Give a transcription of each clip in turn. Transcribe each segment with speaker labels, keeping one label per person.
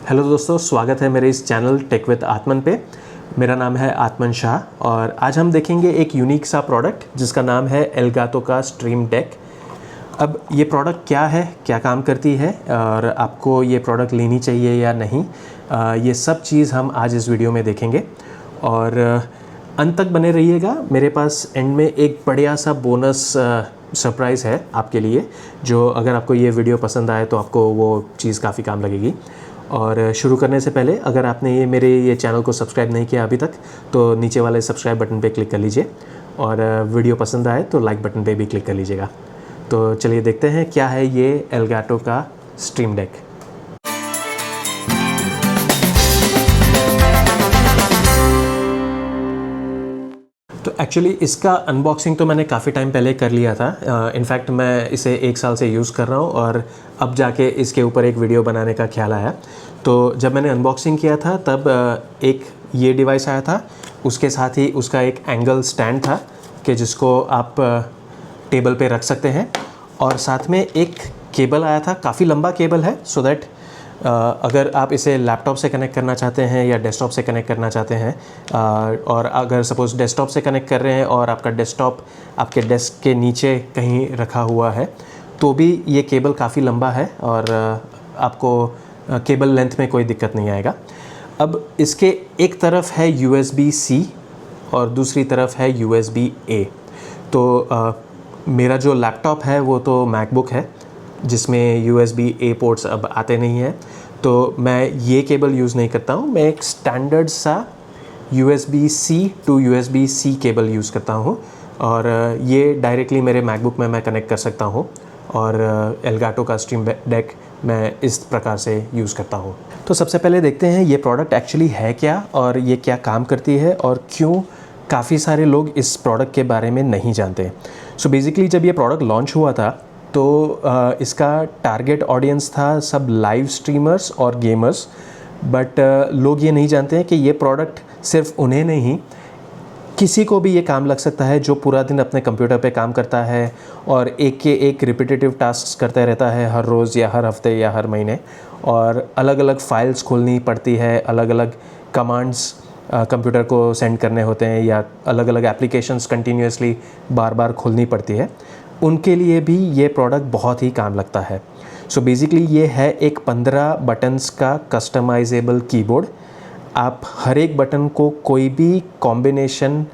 Speaker 1: Hello दोस्तों, स्वागत है मेरे इस चैनल टेक विद आत्मन पे। मेरा नाम है आत्मन शाह और आज हम देखेंगे एक यूनिक सा प्रोडक्ट जिसका नाम है एल्गातो का स्ट्रीम डेक। अब ये प्रोडक्ट क्या है, क्या काम करती है और आपको ये प्रोडक्ट लेनी चाहिए या नहीं, ये सब चीज़ हम आज इस वीडियो में देखेंगे और अंत तक बने रहिएगा। मेरे पास एंड में एक बढ़िया सा बोनस सरप्राइज़ है आपके लिए, जो अगर आपको ये वीडियो पसंद आए तो आपको वो चीज़ काफ़ी काम लगेगी। और शुरू करने से पहले अगर आपने मेरे ये चैनल को सब्सक्राइब नहीं किया अभी तक तो नीचे वाले सब्सक्राइब बटन पे क्लिक कर लीजिए और वीडियो पसंद आए तो लाइक बटन पे भी क्लिक कर लीजिएगा। तो चलिए देखते हैं क्या है ये एल्गातो का स्ट्रीम डेक। तो एक्चुअली इसका अनबॉक्सिंग तो मैंने काफ़ी टाइम पहले कर लिया था। इनफैक्ट मैं इसे 1 साल से यूज़ कर रहा हूँ और अब जाके इसके ऊपर एक वीडियो बनाने का ख्याल आया। तो जब मैंने अनबॉक्सिंग किया था तब एक ये डिवाइस आया था, उसके साथ ही उसका एक एंगल स्टैंड था कि जिसको आप टेबल पे रख सकते हैं और साथ में एक केबल आया था, काफ़ी लंबा केबल है, सो दैट अगर आप इसे लैपटॉप से कनेक्ट करना चाहते हैं या डेस्कटॉप से कनेक्ट करना चाहते हैं और अगर सपोज़ डेस्कटॉप से कनेक्ट कर रहे हैं और आपका डेस्कटॉप आपके डेस्क के नीचे कहीं रखा हुआ है तो भी ये केबल काफ़ी लंबा है और आपको केबल लेंथ में कोई दिक्कत नहीं आएगा। अब इसके एक तरफ है USB-C और दूसरी तरफ है USB-A। तो मेरा जो लैपटॉप है वो तो मैकबुक है जिसमें USB-A पोर्ट्स अब आते नहीं हैं, तो मैं ये केबल यूज़ नहीं करता हूँ। मैं एक स्टैंडर्ड सा USB-C to USB-C cable use करता हूँ और ये डायरेक्टली मेरे मैकबुक में मैं कनेक्ट कर सकता हूँ और एल्गातो का स्ट्रीम डेक मैं इस प्रकार से यूज़ करता हूँ। तो सबसे पहले देखते हैं ये प्रोडक्ट एक्चुअली है क्या और ये क्या काम करती है और क्यों काफ़ी सारे लोग इस प्रोडक्ट के बारे में नहीं जानते। सो बेसिकली जब ये प्रोडक्ट लॉन्च हुआ था तो इसका टारगेट ऑडियंस था सब लाइव स्ट्रीमर्स और गेमर्स, बट लोग ये नहीं जानते हैं कि ये प्रोडक्ट सिर्फ उन्हें नहीं, किसी को भी ये काम लग सकता है जो पूरा दिन अपने कंप्यूटर पे काम करता है और एक के एक रिपीटेटिव टास्क करता रहता है हर रोज़ या हर हफ्ते या हर महीने, और अलग अलग फाइल्स खोलनी पड़ती है, अलग अलग कमांड्स कंप्यूटर को सेंड करने होते हैं या अलग अलग एप्लीकेशंस कंटिन्यूसली बार बार खोलनी पड़ती है। उनके लिए भी ये प्रोडक्ट बहुत ही काम लगता है। सो बेसिकली ये है एक 15 बटन्स का कस्टमाइजेबल कीबोर्ड। आप हर एक बटन को कोई भी कॉम्बिनेशन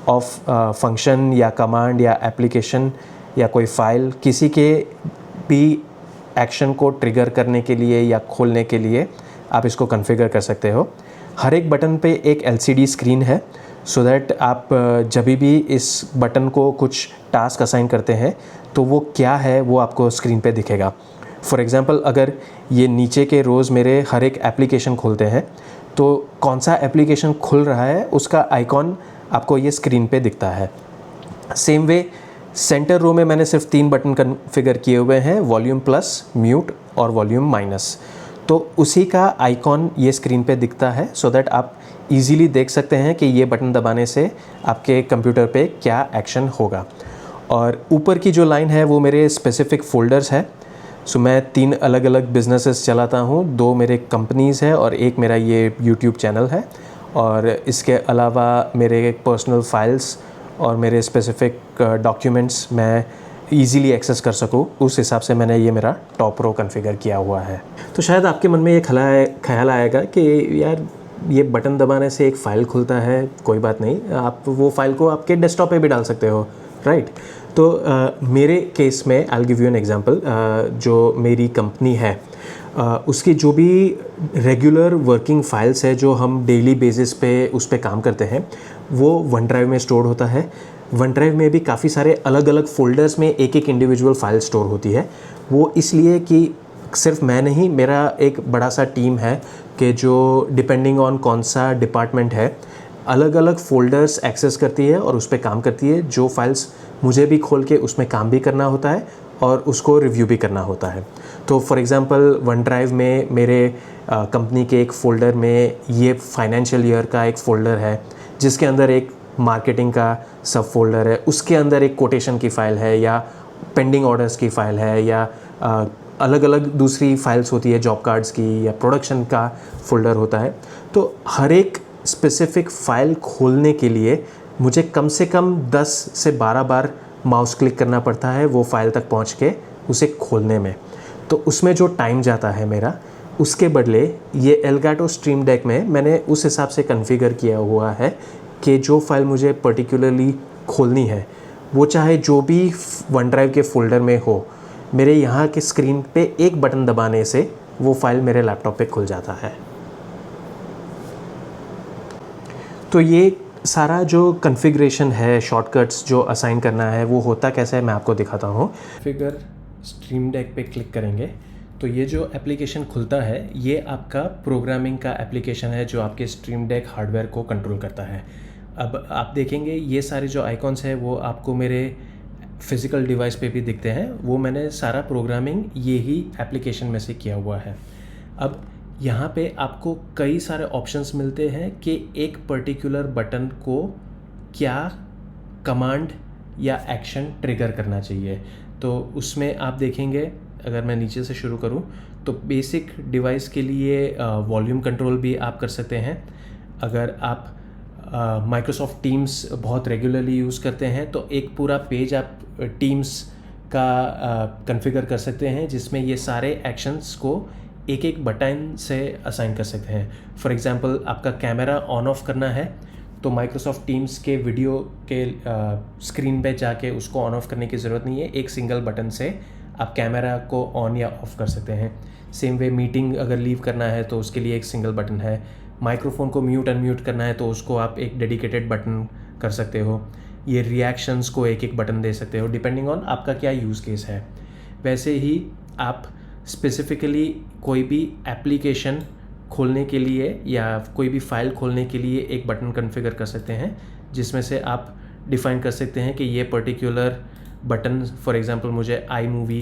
Speaker 1: ऑफ फंक्शन या कमांड या एप्लीकेशन या कोई फाइल, किसी के भी एक्शन को ट्रिगर करने के लिए या खोलने के लिए आप इसको कॉन्फ़िगर कर सकते हो। हर एक बटन पे एक LCD स्क्रीन है, सो दैट आप जब भी इस बटन को कुछ टास्क असाइन करते हैं तो वो क्या है वो आपको स्क्रीन पे दिखेगा। फॉर एग्ज़ाम्पल अगर ये नीचे के रोज़ मेरे हर एक एप्लीकेशन खोलते हैं तो कौन सा एप्लीकेशन खुल रहा है उसका आइकॉन आपको ये स्क्रीन पे दिखता है। सेम वे सेंटर रो में मैंने सिर्फ 3 बटन कॉन्फ़िगर किए हुए हैं, वॉल्यूम प्लस, म्यूट और वॉल्यूम माइनस, तो उसी का आइकॉन ये स्क्रीन पे दिखता है सो दैट आप इजीली देख सकते हैं कि ये बटन दबाने से आपके कंप्यूटर पे क्या एक्शन होगा। और ऊपर की जो लाइन है वो मेरे स्पेसिफिक फ़ोल्डर्स है। सो मैं 3 अलग अलग बिजनेसेस चलाता हूँ, 2 मेरे कंपनीज़ है और एक मेरा ये यूट्यूब चैनल है, और इसके अलावा मेरे पर्सनल फाइल्स और मेरे स्पेसिफिक डॉक्यूमेंट्स मैं ईज़िली एक्सेस कर सकूँ, उस हिसाब से मैंने ये मेरा टॉप रो कॉन्फ़िगर किया हुआ है। तो शायद आपके मन में ये ख्याल आएगा कि यार ये बटन दबाने से एक फ़ाइल खुलता है, कोई बात नहीं, आप वो फ़ाइल को आपके डेस्कटॉप पे भी डाल सकते हो, राइट। तो मेरे केस में I will give you an example. जो मेरी कंपनी है उसकी जो भी रेगुलर वर्किंग फाइल्स है जो हम डेली बेसिस पे उस पे काम करते हैं वो वन ड्राइव में स्टोर होता है। वन ड्राइव में भी काफ़ी सारे अलग अलग फ़ोल्डर्स में एक एक इंडिविजुअल फ़ाइल स्टोर होती है। वो इसलिए कि सिर्फ मैं नहीं, मेरा एक बड़ा सा टीम है कि जो डिपेंडिंग ऑन कौन सा डिपार्टमेंट है अलग अलग फ़ोल्डर्स एक्सेस करती है और उस पर काम करती है। जो फाइल्स मुझे भी खोल के उसमें काम भी करना होता है और उसको रिव्यू भी करना होता है। तो फॉर एग्ज़ाम्पल वन ड्राइव में मेरे कंपनी के एक फ़ोल्डर में ये फाइनेंशियल ईयर का एक फ़ोल्डर है जिसके अंदर एक मार्केटिंग का सब फोल्डर है, उसके अंदर एक कोटेशन की फ़ाइल है या पेंडिंग ऑर्डर्स की फ़ाइल है या अलग अलग दूसरी फाइल्स होती है, जॉब कार्ड्स की या प्रोडक्शन का फोल्डर होता है। तो हर एक स्पेसिफिक फ़ाइल खोलने के लिए मुझे कम से कम 10 से 12 बार माउस क्लिक करना पड़ता है वो फ़ाइल तक पहुंच के उसे खोलने में। तो उसमें जो टाइम जाता है मेरा, उसके बदले ये एल्गाटो स्ट्रीम डेक में मैंने उस हिसाब से कॉन्फ़िगर किया हुआ है कि जो फ़ाइल मुझे पर्टिकुलरली खोलनी है वो चाहे जो भी वन ड्राइव के फ़ोल्डर में हो, मेरे यहाँ के स्क्रीन पे एक बटन दबाने से वो फ़ाइल मेरे लैपटॉप पे खुल जाता है। तो ये सारा जो कॉन्फ़िगरेशन है, शॉर्टकट्स जो असाइन करना है, वो होता कैसे है मैं आपको दिखाता हूँ। फिगर स्ट्रीम डेक पे क्लिक करेंगे तो ये जो एप्लीकेशन खुलता है ये आपका प्रोग्रामिंग का एप्लीकेशन है जो आपके स्ट्रीम डेक हार्डवेयर को कंट्रोल करता है। अब आप देखेंगे ये सारे जो आइकॉन्स हैं वो आपको मेरे फिज़िकल डिवाइस पे भी दिखते हैं। वो मैंने सारा प्रोग्रामिंग ये ही एप्लीकेशन में से किया हुआ है। अब यहाँ पे आपको कई सारे ऑप्शंस मिलते हैं कि एक पर्टिकुलर बटन को क्या कमांड या एक्शन ट्रिगर करना चाहिए। तो उसमें आप देखेंगे, अगर मैं नीचे से शुरू करूं तो बेसिक डिवाइस के लिए वॉल्यूम कंट्रोल भी आप कर सकते हैं। अगर आप माइक्रोसॉफ्ट टीम्स बहुत रेगुलरली यूज़ करते हैं तो एक पूरा पेज आप टीम्स का कॉन्फ़िगर कर सकते हैं जिसमें ये सारे एक्शंस को एक एक बटन से असाइन कर सकते हैं। फॉर एग्ज़ाम्पल आपका कैमरा ऑन ऑफ करना है तो माइक्रोसॉफ्ट टीम्स के वीडियो के स्क्रीन पे जाके उसको ऑन ऑफ करने की ज़रूरत नहीं है, एक सिंगल बटन से आप कैमरा को ऑन या ऑफ़ कर सकते हैं। सेम वे मीटिंग अगर लीव करना है तो उसके लिए एक सिंगल बटन है। माइक्रोफोन को म्यूट अनम्यूट करना है तो उसको आप एक डेडिकेटेड बटन कर सकते हो। ये रिएक्शंस को एक एक बटन दे सकते हो डिपेंडिंग ऑन आपका क्या यूज़ केस है। वैसे ही आप स्पेसिफ़िकली कोई भी एप्लीकेशन खोलने के लिए या कोई भी फ़ाइल खोलने के लिए एक बटन कॉन्फ़िगर कर सकते हैं जिसमें से आप डिफ़ाइन कर सकते हैं कि ये पर्टिकुलर बटन, फॉर एग्ज़ाम्पल मुझे आई मूवी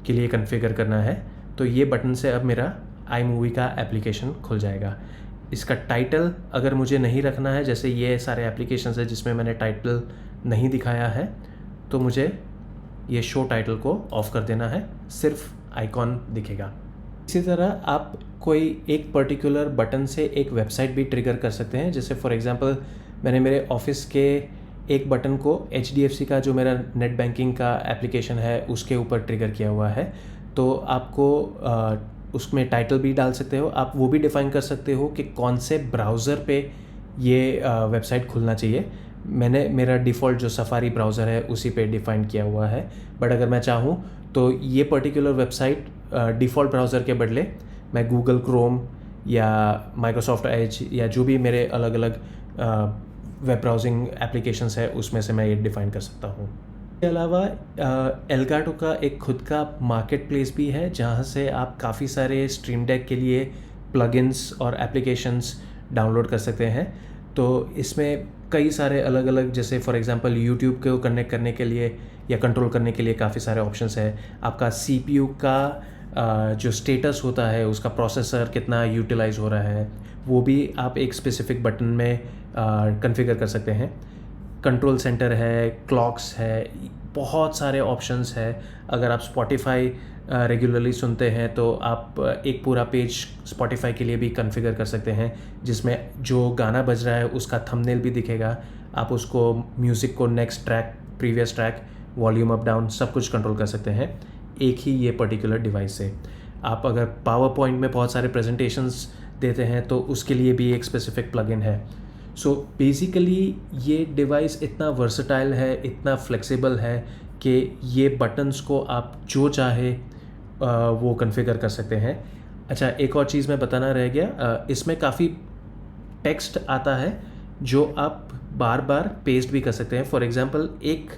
Speaker 1: के लिए कॉन्फ़िगर करना है तो ये बटन से अब मेरा आई मूवी का एप्लीकेशन खुल जाएगा। इसका टाइटल अगर मुझे नहीं रखना है, जैसे ये सारे एप्लीकेशंस है जिसमें मैंने टाइटल नहीं दिखाया है, तो मुझे ये शो टाइटल को ऑफ़ कर देना है, सिर्फ आइकॉन दिखेगा। इसी तरह आप कोई एक पर्टिकुलर बटन से एक वेबसाइट भी ट्रिगर कर सकते हैं। जैसे फॉर एग्ज़ाम्पल मैंने मेरे ऑफिस के एक बटन को HDFC का जो मेरा नेट बैंकिंग का एप्लीकेशन है उसके ऊपर ट्रिगर किया हुआ है। तो आपको उसमें टाइटल भी डाल सकते हो, आप वो भी डिफ़ाइन कर सकते हो कि कौन से ब्राउज़र पे ये वेबसाइट खुलना चाहिए। मैंने मेरा डिफ़ॉल्ट जो सफारी ब्राउज़र है उसी पे डिफ़ाइन किया हुआ है, बट अगर मैं चाहूँ तो ये पर्टिकुलर वेबसाइट डिफ़ॉल्ट ब्राउज़र के बदले मैं गूगल क्रोम या माइक्रोसॉफ्ट एज या जो भी मेरे अलग अलग वेब ब्राउजिंग एप्लीकेशंस है उसमें से मैं ये डिफ़ाइन कर सकता हूँ। इसके अलावा एल्गाटो का एक खुद का मार्केट प्लेस भी है जहाँ से आप काफ़ी सारे स्ट्रीम डेक के लिए प्लगइन्स और एप्लीकेशंस डाउनलोड कर सकते हैं। तो इसमें कई सारे अलग अलग, जैसे फॉर एग्ज़ाम्पल यूट्यूब को कनेक्ट करने के लिए या कंट्रोल करने के लिए काफ़ी सारे ऑप्शंस है। आपका CPU का जो स्टेटस होता है, उसका प्रोसेसर कितना यूटिलाइज हो रहा है, वो भी आप एक स्पेसिफिक बटन में कॉन्फ़िगर कर सकते हैं। कंट्रोल सेंटर है, क्लॉक्स है, बहुत सारे ऑप्शंस है। अगर आप स्पॉटिफाई रेगुलरली सुनते हैं तो आप एक पूरा पेज स्पॉटिफाई के लिए भी कॉन्फ़िगर कर सकते हैं जिसमें जो गाना बज रहा है उसका थंबनेल भी दिखेगा। आप उसको म्यूज़िक को next track, previous track, volume up down सब कुछ कंट्रोल कर सकते हैं एक ही ये पर्टिकुलर डिवाइस से। आप अगर पावर पॉइंट में बहुत सारे प्रेजेंटेशंस देते हैं तो उसके लिए भी एक स्पेसिफिक प्लगइन है। सो बेसिकली ये डिवाइस इतना वर्सटाइल है, इतना फ्लेक्सिबल है कि ये बटन्स को आप जो चाहे वो कॉन्फ़िगर कर सकते हैं। अच्छा, एक और चीज़ मैं बताना रह गया, इसमें काफ़ी टेक्स्ट आता है जो आप बार बार पेस्ट भी कर सकते हैं। फॉर एग्ज़ाम्पल एक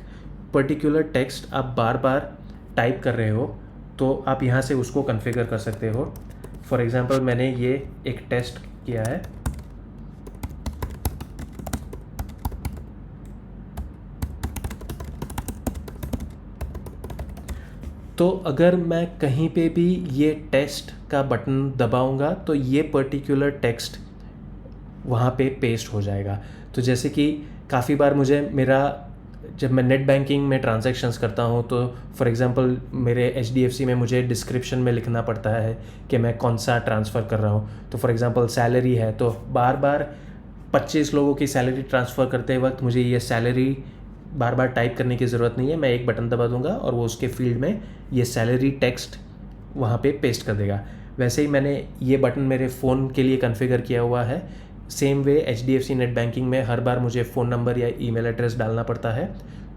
Speaker 1: पर्टिकुलर टेक्स्ट आप बार बार टाइप कर रहे हो तो आप यहाँ से उसको कॉन्फ़िगर कर सकते हो। फॉर एग्ज़ाम्पल मैंने ये एक टेस्ट किया है, तो अगर मैं कहीं पे भी ये टेस्ट का बटन दबाऊंगा तो ये पर्टिकुलर टेक्स्ट वहाँ पे पेस्ट हो जाएगा। तो जैसे कि काफ़ी बार मुझे मेरा जब मैं नेट बैंकिंग में ट्रांजैक्शंस करता हूँ तो फॉर एग्जांपल मेरे HDFC में मुझे डिस्क्रिप्शन में लिखना पड़ता है कि मैं कौन सा ट्रांसफ़र कर रहा हूँ। तो फॉर एग्जांपल सैलरी है तो बार बार 25 लोगों की सैलरी ट्रांसफ़र करते वक्त मुझे ये सैलरी बार बार टाइप करने की ज़रूरत नहीं है। मैं एक बटन दबा दूंगा और वो उसके फील्ड में ये सैलरी टेक्स्ट वहाँ पे पेस्ट कर देगा। वैसे ही मैंने ये बटन मेरे फ़ोन के लिए कॉन्फ़िगर किया हुआ है। Same way HDFC net banking में हर बार मुझे फ़ोन नंबर या ईमेल एड्रेस डालना पड़ता है,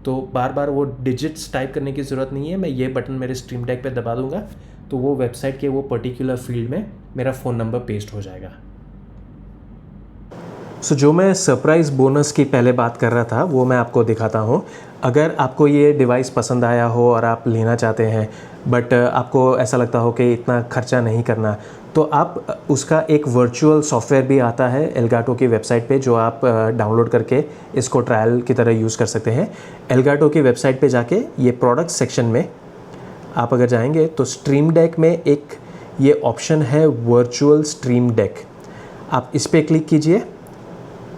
Speaker 1: तो बार बार वो डिजिट्स टाइप करने की ज़रूरत नहीं है। मैं ये बटन मेरे स्ट्रीम डेक पे दबा दूंगा तो वो वेबसाइट के वो पर्टिकुलर फील्ड में मेरा फ़ोन नंबर पेस्ट हो जाएगा। जो मैं सरप्राइज़ बोनस की पहले बात कर रहा था वो मैं आपको दिखाता हूँ। अगर आपको ये डिवाइस पसंद आया हो और आप लेना चाहते हैं बट आपको ऐसा लगता हो कि इतना खर्चा नहीं करना, तो आप उसका एक वर्चुअल सॉफ्टवेयर भी आता है एल्गाटो की वेबसाइट पे, जो आप डाउनलोड करके इसको ट्रायल की तरह यूज़ कर सकते हैं। एल्गाटो की वेबसाइट पे जाके ये प्रोडक्ट सेक्शन में आप अगर जाएंगे तो स्ट्रीम डेक में एक ये ऑप्शन है वर्चुअल स्ट्रीम डेक। आप इस पर क्लिक कीजिए,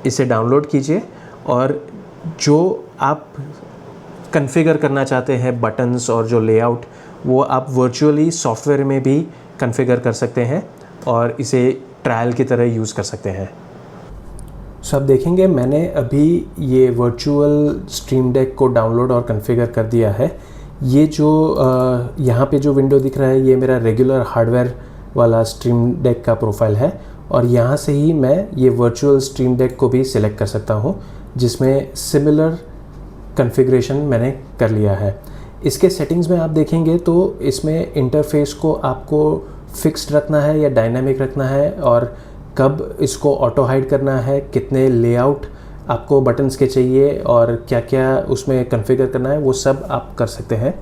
Speaker 1: इसे डाउनलोड कीजिए और जो आप कॉन्फ़िगर करना चाहते हैं बटन्स और जो लेआउट, वो आप वर्चुअली सॉफ्टवेयर में भी कॉन्फ़िगर कर सकते हैं और इसे ट्रायल की तरह यूज़ कर सकते हैं। आप देखेंगे मैंने अभी ये वर्चुअल स्ट्रीम डेक को डाउनलोड और कॉन्फ़िगर कर दिया है। ये जो यहाँ पे जो विंडो दिख रहा है ये मेरा रेगुलर हार्डवेयर वाला स्ट्रीम डेक का प्रोफाइल है और यहाँ से ही मैं ये वर्चुअल स्ट्रीम डेक को भी सिलेक्ट कर सकता हूँ जिसमें सिमिलर कॉन्फ़िगरेशन मैंने कर लिया है। इसके सेटिंग्स में आप देखेंगे तो इसमें इंटरफेस को आपको फिक्स्ड रखना है या डायनामिक रखना है और कब इसको ऑटो हाइड करना है, कितने लेआउट आपको बटन्स के चाहिए और क्या क्या उसमें कॉन्फ़िगर करना है, वो सब आप कर सकते हैं।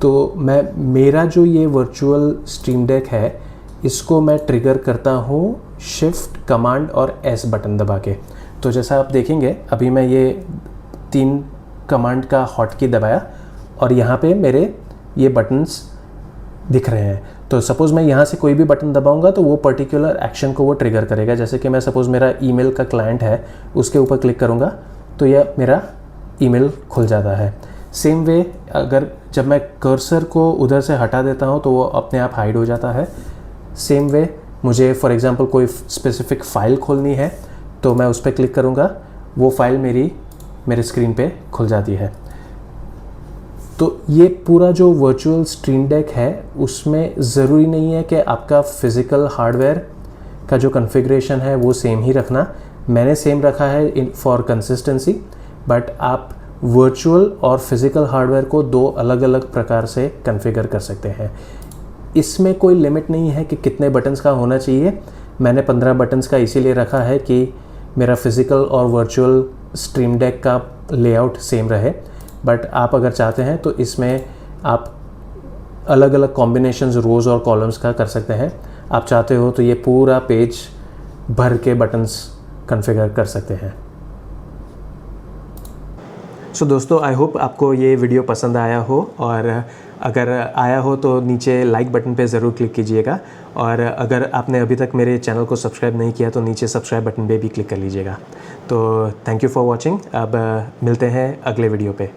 Speaker 1: तो मेरा जो ये वर्चुअल स्ट्रीम डेक है इसको मैं ट्रिगर करता हूँ शिफ्ट कमांड और S बटन दबा के। तो जैसा आप देखेंगे अभी मैं ये 3 कमांड का हॉटकी दबाया और यहाँ पे मेरे ये बटन्स दिख रहे हैं। तो सपोज़ मैं यहाँ से कोई भी बटन दबाऊंगा तो वो पर्टिकुलर एक्शन को वो ट्रिगर करेगा। जैसे कि मैं सपोज़ मेरा ईमेल का क्लाइंट है, उसके ऊपर क्लिक करूँगा तो यह मेरा ईमेल खुल जाता है। सेम वे अगर जब मैं कर्सर को उधर से हटा देता हूँ तो वो अपने आप हाइड हो जाता है। सेम वे मुझे फॉर एग्ज़ाम्पल कोई स्पेसिफिक फ़ाइल खोलनी है तो मैं उस पर क्लिक करूँगा, वो फ़ाइल मेरे स्क्रीन पे खुल जाती है। तो ये पूरा जो वर्चुअल स्ट्रीम डेक है उसमें ज़रूरी नहीं है कि आपका फ़िज़िकल हार्डवेयर का जो कॉन्फ़िगरेशन है वो सेम ही रखना। मैंने सेम रखा है फॉर कंसिस्टेंसी, बट आप वर्चुअल और फिज़िकल हार्डवेयर को 2 अलग अलग प्रकार से कॉन्फ़िगर कर सकते हैं। इसमें कोई लिमिट नहीं है कि कितने बटन्स का होना चाहिए। मैंने 15 बटन्स का इसीलिए रखा है कि मेरा फिज़िकल और वर्चुअल स्ट्रीम डेक का लेआउट सेम रहे। बट आप अगर चाहते हैं तो इसमें आप अलग अलग कॉम्बिनेशंस रोज़ और कॉलम्स का कर सकते हैं। आप चाहते हो तो ये पूरा पेज भर के बटन्स कॉन्फ़िगर कर सकते हैं। दोस्तों आई होप आपको ये वीडियो पसंद आया हो, और अगर आया हो तो नीचे लाइक बटन पे ज़रूर क्लिक कीजिएगा, और अगर आपने अभी तक मेरे चैनल को सब्सक्राइब नहीं किया तो नीचे सब्सक्राइब बटन पे भी क्लिक कर लीजिएगा। तो थैंक यू फॉर वॉचिंग। अब मिलते हैं अगले वीडियो पे।